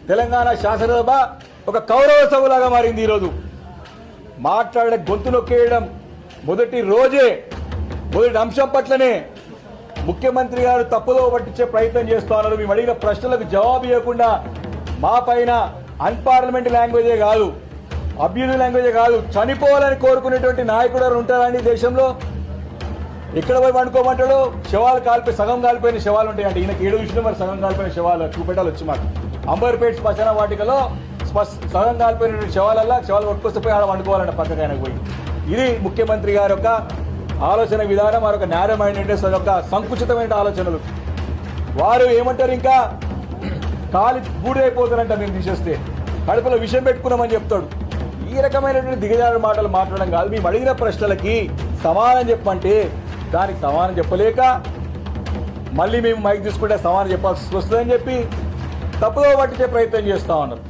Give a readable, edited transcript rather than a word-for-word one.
తెలంగాణ శాసనసభ ఒక కౌరవ సభలాగా మారింది. ఈరోజు మాట్లాడే గొంతు నొక్కేయడం మొదటి రోజే మొదటి అంశం పట్లనే ముఖ్యమంత్రి గారు తప్పుదో పట్టించే ప్రయత్నం చేస్తూ ఉన్నారు. మేము అడిగిన ప్రశ్నలకు జవాబు ఇవ్వకుండా మా పైన అన్పార్లమెంటరీ లాంగ్వేజే కాదు, అబ్యూజివ్ లాంగ్వేజే కాదు, చనిపోవాలని కోరుకునేటువంటి నాయకుడు ఉంటారని దేశంలో ఎక్కడ పోయి పండుకోమంటాడు. శవాలు సగం కాలిపోయిన శవాలు ఉంటాయి అంటే ఈయనకి 7 విషయంలో మరి సగం కాలిపోయిన శవాలు చూపెట్టాలి వచ్చి మాకు. అంబర్పేట శ్మశాన వాటికలో సగం కాలిపోయిన శవాలు కొట్టుకొస్తే పోయి ఆడ వండుకోవాలంటే పక్కకి ఆయనకు పోయి. ఇది ముఖ్యమంత్రి గారి యొక్క ఆలోచన విధానం, మరొక నేరో మైండెడ్నెస్, అదొక సంకుచితమైన ఆలోచనలు. వారు ఏమంటారు, ఇంకా కాలి బూడిదైపోతారంట మేము తీసేస్తే, కడుపులో విషయం పెట్టుకున్నామని చెప్తాడు. ఈ రకమైనటువంటి దిగజారు మాటలు మాట్లాడడం కాదు. మేము అడిగిన ప్రశ్నలకి సమాధానం చెప్పమంటే దానికి సమాధానం చెప్పలేక మళ్ళీ మేము మైక్ తీసుకుంటే సమాధానం చెప్పాల్సి వస్తుందని చెప్పి తప్పుదో పట్టించే ప్రయత్నం చేస్తా ఉన్నారు.